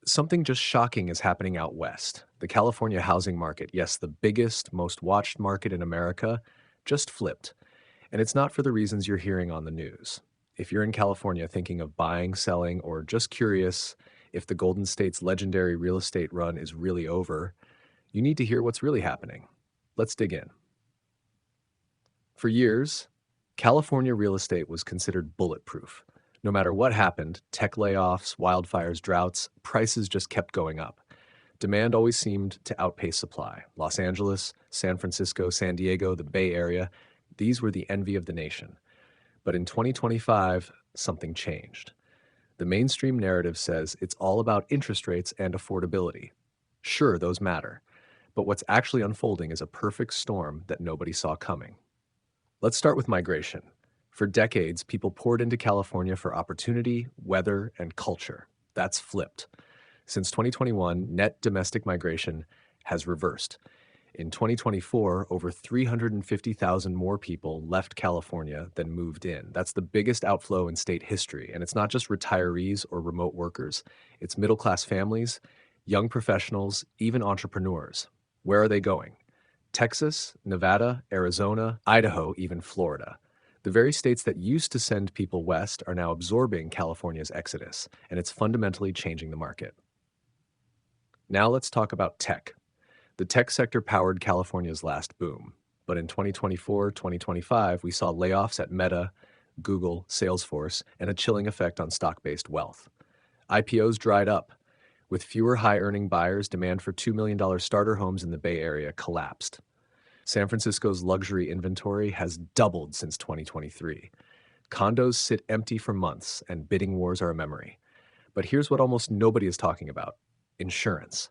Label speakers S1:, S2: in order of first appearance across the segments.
S1: Something just shocking is happening out west. The California housing market, yes, the biggest, most watched market in America, just flipped. And it's not for the reasons you're hearing on the news. If you're in California thinking of buying, selling, or just curious if the Golden State's legendary real estate run is really over, you need to hear what's really happening. Let's dig in. For years, California real estate was considered bulletproof. No matter what happened, tech layoffs, wildfires, droughts, prices just kept going up. Demand always seemed to outpace supply. Los Angeles, San Francisco, San Diego, the Bay Area, these were the envy of the nation. But in 2025, something changed. The mainstream narrative says it's all about interest rates and affordability. Sure, those matter. But what's actually unfolding is a perfect storm that nobody saw coming. Let's start with migration. For decades, people poured into California for opportunity, weather, and culture. That's flipped. Since 2021, net domestic migration has reversed. In 2024, over 350,000 more people left California than moved in. That's the biggest outflow in state history. And it's not just retirees or remote workers, it's middle class families, young professionals, even entrepreneurs. Where are they going? Texas, Nevada, Arizona, Idaho, even Florida. The very states that used to send people west are now absorbing California's exodus, and it's fundamentally changing the market. Now let's talk about tech. The tech sector powered California's last boom. But in 2024, 2025, we saw layoffs at Meta, Google, Salesforce, and a chilling effect on stock-based wealth. IPOs dried up. With fewer high-earning buyers, demand for $2 million starter homes in the Bay Area collapsed. San Francisco's luxury inventory has doubled since 2023. Condos sit empty for months, and bidding wars are a memory. But here's what almost nobody is talking about: insurance.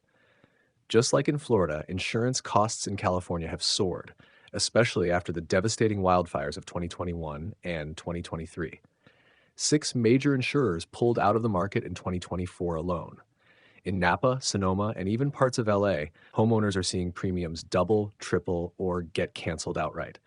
S1: Just like in Florida, insurance costs in California have soared, especially after the devastating wildfires of 2021 and 2023. Six major insurers pulled out of the market in 2024 alone. In Napa, Sonoma, and even parts of LA, homeowners are seeing premiums double, triple, or get canceled outright.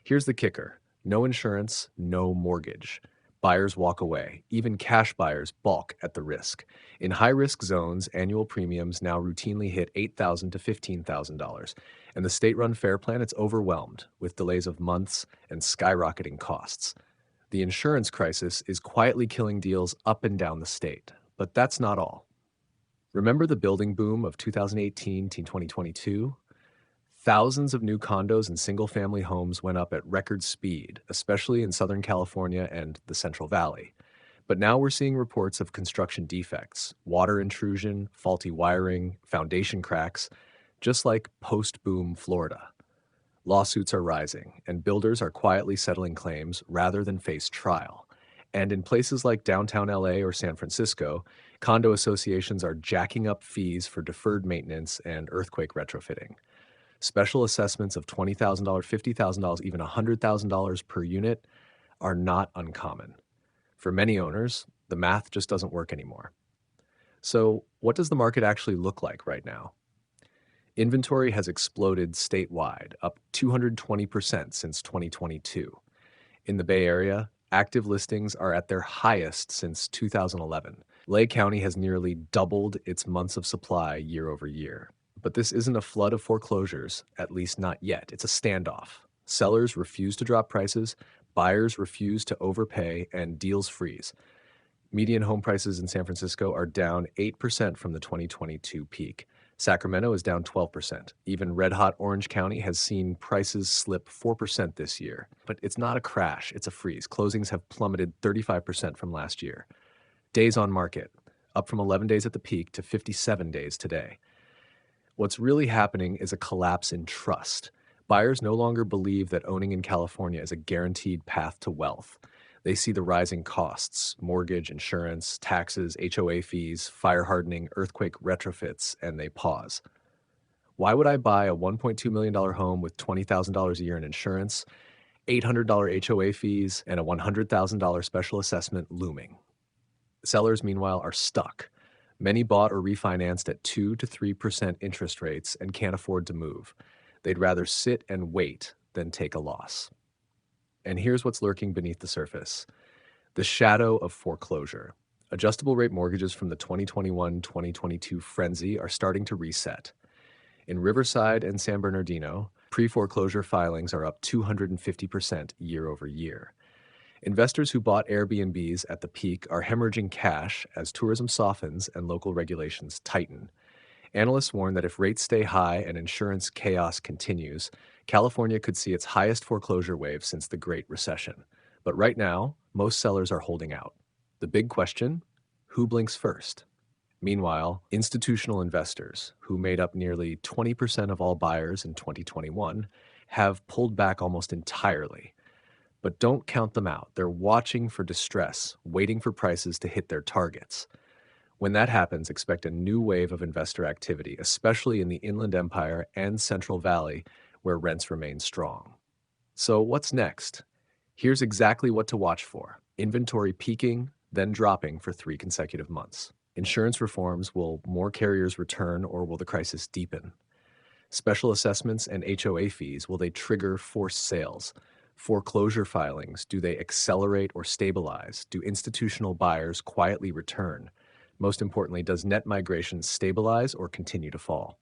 S1: Here's the kicker: no insurance, no mortgage. Buyers walk away. Even cash buyers balk at the risk. In high-risk zones, annual premiums now routinely hit $8,000 to $15,000. And the state-run FAIR Plan, it's overwhelmed, with delays of months and skyrocketing costs. The insurance crisis is quietly killing deals up and down the state. But that's not all. Remember the building boom of 2018 to 2022? Thousands of new condos and single-family homes went up at record speed, especially in Southern California and the Central Valley. But now we're seeing reports of construction defects, water intrusion, faulty wiring, foundation cracks, just like post-boom Florida. Lawsuits are rising, and builders are quietly settling claims rather than face trial. And in places like downtown LA or San Francisco, condo associations are jacking up fees for deferred maintenance and earthquake retrofitting. Special assessments of $20,000, $50,000, even $100,000 per unit are not uncommon. For many owners, the math just doesn't work anymore. So, what does the market actually look like right now? Inventory has exploded statewide, up 220% since 2022. In the Bay Area, active listings are at their highest since 2011. Lake County has nearly doubled its months of supply year over year. But this isn't a flood of foreclosures, at least not yet. It's a standoff. Sellers refuse to drop prices, buyers refuse to overpay, and deals freeze. Median home prices in San Francisco are down 8% from the 2022 peak. Sacramento is down 12%. Even red-hot Orange County has seen prices slip 4% this year. But it's not a crash, it's a freeze. Closings have plummeted 35% from last year. Days on market, up from 11 days at the peak to 57 days today. What's really happening is a collapse in trust. Buyers no longer believe that owning in California is a guaranteed path to wealth. They see the rising costs: mortgage, insurance, taxes, HOA fees, fire hardening, earthquake retrofits, and they pause. Why would I buy a $1.2 million home with $20,000 a year in insurance, $800 HOA fees, and a $100,000 special assessment looming? Sellers, meanwhile, are stuck. Many bought or refinanced at 2 to 3% interest rates and can't afford to move. They'd rather sit and wait than take a loss. And here's what's lurking beneath the surface: the shadow of foreclosure. Adjustable rate mortgages from the 2021-2022 frenzy are starting to reset. In Riverside and San Bernardino, pre-foreclosure filings are up 250% year over year. Investors who bought Airbnbs at the peak are hemorrhaging cash as tourism softens and local regulations tighten. Analysts warn that if rates stay high and insurance chaos continues, California could see its highest foreclosure wave since the Great Recession. But right now, most sellers are holding out. The big question: who blinks first? Meanwhile, institutional investors, who made up nearly 20% of all buyers in 2021, have pulled back almost entirely. But don't count them out. They're watching for distress, waiting for prices to hit their targets. When that happens, expect a new wave of investor activity, especially in the Inland Empire and Central Valley, where rents remain strong. So, what's next? Here's exactly what to watch for: inventory peaking, then dropping for 3 consecutive months. Insurance reforms: will more carriers return or will the crisis deepen? Special assessments and HOA fees: will they trigger forced sales? Foreclosure filings: do they accelerate or stabilize? Do institutional buyers quietly return? Most importantly, does net migration stabilize or continue to fall?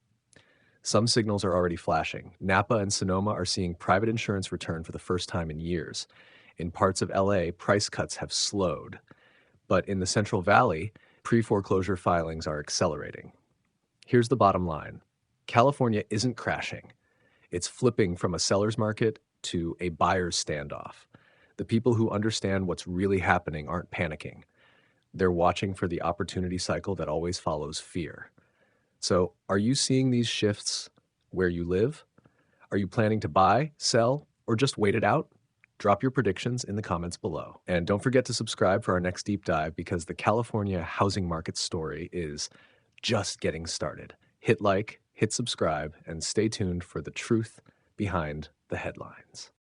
S1: Some signals are already flashing. Napa and Sonoma are seeing private insurance return for the first time in years. In parts of LA, price cuts have slowed. But in the Central Valley, pre-foreclosure filings are accelerating. Here's the bottom line: California isn't crashing. It's flipping from a seller's market to a buyer's standoff. The people who understand what's really happening aren't panicking. They're watching for the opportunity cycle that always follows fear. So, are you seeing these shifts where you live? Are you planning to buy, sell, or just wait it out? Drop your predictions in the comments below. And don't forget to subscribe for our next deep dive, because the California housing market story is just getting started. Hit like, hit subscribe, and stay tuned for the truth behind the headlines.